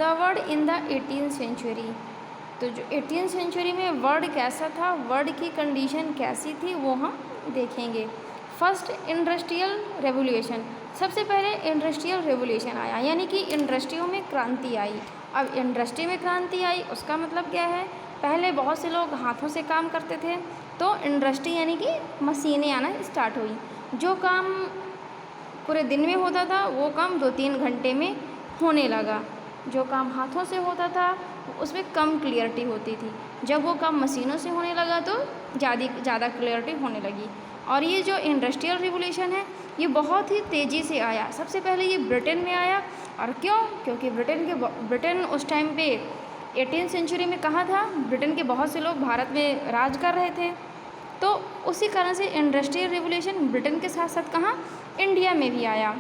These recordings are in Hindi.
The word in the 18th century. तो जो 18th सेंचुरी में वर्ड कैसा था, वर्ड की कंडीशन कैसी थी, वो हम देखेंगे। फर्स्ट इंडस्ट्रियल रेवोल्यूशन, सबसे पहले इंडस्ट्रियल रेवोल्यूशन आया, यानी कि इंडस्ट्रियों में क्रांति आई। अब इंडस्ट्री में क्रांति आई उसका मतलब क्या है, पहले बहुत से लोग हाथों से काम करते थे, तो इंडस्ट्री यानी कि मशीनें आना स्टार्ट हुई। जो काम पूरे दिन में होता था वो काम 2-3 घंटे में होने लगा। जो काम हाथों से होता था उसमें कम क्लियरिटी होती थी। जब वो काम मशीनों से होने लगा तो ज़्यादा क्लियरिटी होने लगी। और ये जो इंडस्ट्रियल रिवोल्यूशन है ये बहुत ही तेज़ी से आया। सबसे पहले ये ब्रिटेन में आया, और क्यों, क्योंकि ब्रिटेन उस टाइम पे 18th सेंचुरी में कहाँ था, ब्रिटेन के बहुत से लोग भारत में राज कर रहे थे। तो उसी कारण से इंडस्ट्रियल रिवोल्यूशन ब्रिटेन के साथ साथ कहाँ, इंडिया में भी आया।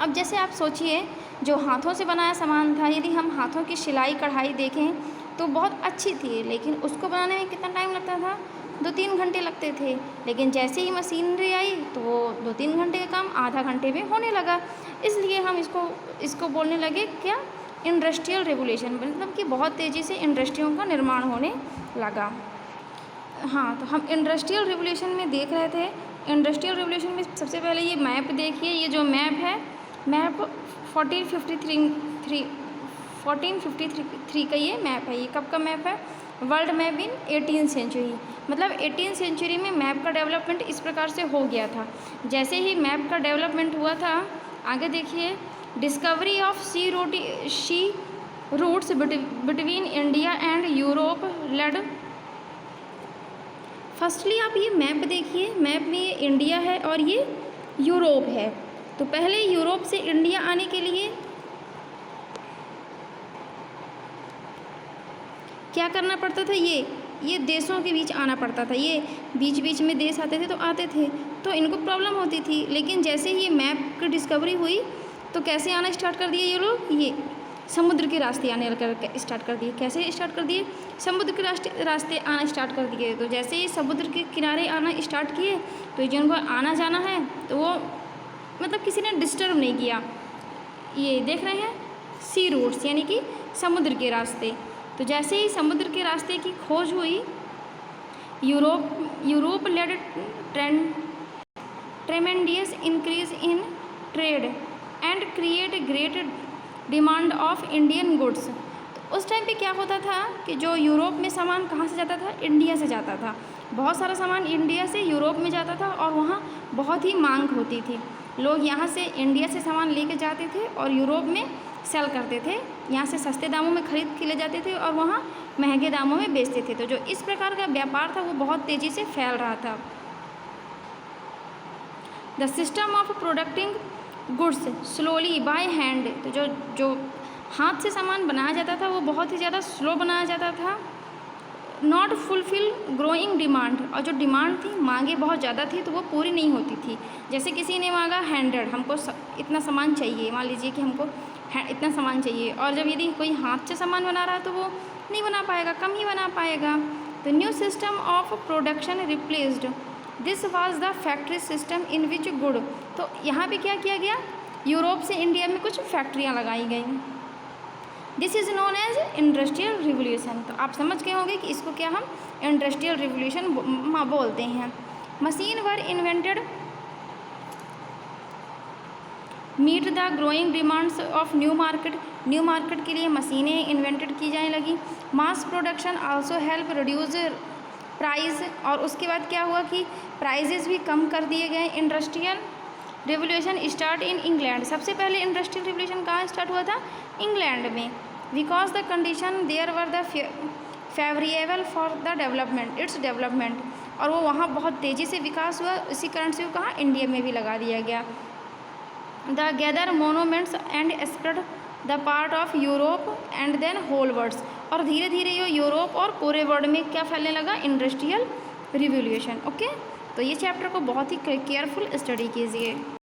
अब जैसे आप सोचिए, जो हाथों से बनाया सामान था, यदि हम हाथों की सिलाई कढ़ाई देखें तो बहुत अच्छी थी, लेकिन उसको बनाने में कितना टाइम लगता था, 2-3 घंटे लगते थे। लेकिन जैसे ही मशीनरी आई तो वो 2-3 घंटे का काम आधा घंटे में होने लगा। इसलिए हम इसको बोलने लगे क्या, इंडस्ट्रियल रिवोल्यूशन, मतलब कि बहुत तेज़ी से इंडस्ट्रियों का निर्माण होने लगा। हाँ, तो हम इंडस्ट्रियल रिवोल्यूशन में देख रहे थे। इंडस्ट्रियल रिवोल्यूशन में सबसे पहले ये मैप देखिए, ये जो मैप है, मैप 1453 का ये मैप है। ये कब का मैप है, वर्ल्ड मैप इन 18th सेंचुरी। मतलब 18th सेंचुरी में मैप का डेवलपमेंट इस प्रकार से हो गया था। जैसे ही मैप का डेवलपमेंट हुआ था, आगे देखिए, discovery of sea routes between India and Europe led. Firstly आप ये मैप देखिए, मैप में ये इंडिया है और ये यूरोप है। तो पहले यूरोप से इंडिया आने के लिए क्या करना पड़ता था, ये देशों के बीच आना पड़ता था। ये बीच बीच में देश आते थे तो इनको प्रॉब्लम होती थी। लेकिन जैसे ही मैप की डिस्कवरी हुई तो कैसे आना स्टार्ट कर दिए ये लोग, ये समुद्र के रास्ते आने स्टार्ट कर दिए। कैसे स्टार्ट कर दिए, समुद्र के रास्ते आना स्टार्ट कर दिए। तो जैसे ही समुद्र के किनारे आना स्टार्ट किए तो जिनको आना जाना है तो वो मतलब किसी ने डिस्टर्ब नहीं किया। ये देख रहे हैं सी रूट्स, यानी कि समुद्र के रास्ते। तो जैसे ही समुद्र के रास्ते की खोज हुई, Europe led tremendous increase in trade and create great demand of Indian goods. तो उस टाइम पे क्या होता था कि जो यूरोप में सामान कहाँ से जाता था, इंडिया से जाता था। बहुत सारा सामान इंडिया से यूरोप में जाता था और वहाँ बहुत ही मांग होती थी। लोग यहाँ से इंडिया से सामान लेके जाते थे और यूरोप में सेल करते थे। यहाँ से सस्ते दामों में खरीद के ले जाते थे और वहाँ महंगे दामों में बेचते थे। तो जो इस प्रकार का व्यापार था वो बहुत तेज़ी से फैल रहा था। The system of प्रोडक्टिंग goods slowly by hand. तो जो हाथ से सामान बनाया जाता था वो बहुत ही ज़्यादा स्लो बनाया जाता था। नॉट फुलफिल ग्रोइंग डिमांड, और जो डिमांड थी, मांगे बहुत ज़्यादा थी तो वो पूरी नहीं होती थी। जैसे किसी ने मांगा 100, हमको इतना सामान चाहिए, मान लीजिए कि हमको इतना सामान चाहिए, और जब यदि कोई हाथ से सामान बना रहा है तो वो नहीं बना पाएगा, कम ही बना पाएगा। The new system of production replaced this was the factory system in which good. तो यहाँ पे क्या किया गया, यूरोप से इंडिया में कुछ फैक्ट्रियाँ लगाई गई। This is known as industrial revolution. तो आप समझ गए होंगे कि इसको क्या हम इंडस्ट्रियल रिवोल्यूशन बोलते हैं। Machine were invented meet the growing demands of new market के लिए मशीनें इन्वेंटेड की जाने लगी। Mass production also help reduce price, और उसके बाद क्या हुआ कि प्राइजेस भी कम कर दिए गए। Industrial revolution start in England. सबसे पहले इंडस्ट्रियल रिवोल्यूशन कहाँ स्टार्ट हुआ था, इंग्लैंड में। Because the condition there were the favourable for the development, और वो वहाँ बहुत तेज़ी से विकास हुआ। इसी कारण से वो कहाँ, इंडिया में भी लगा दिया गया। The gather monuments and spread the part of Europe and then whole worlds, और धीरे धीरे ये यूरोप और पूरे वर्ल्ड में क्या फैलने लगा, इंडस्ट्रियल रिवोल्यूशन। ओके, तो ये चैप्टर को बहुत ही केयरफुल स्टडी कीजिए।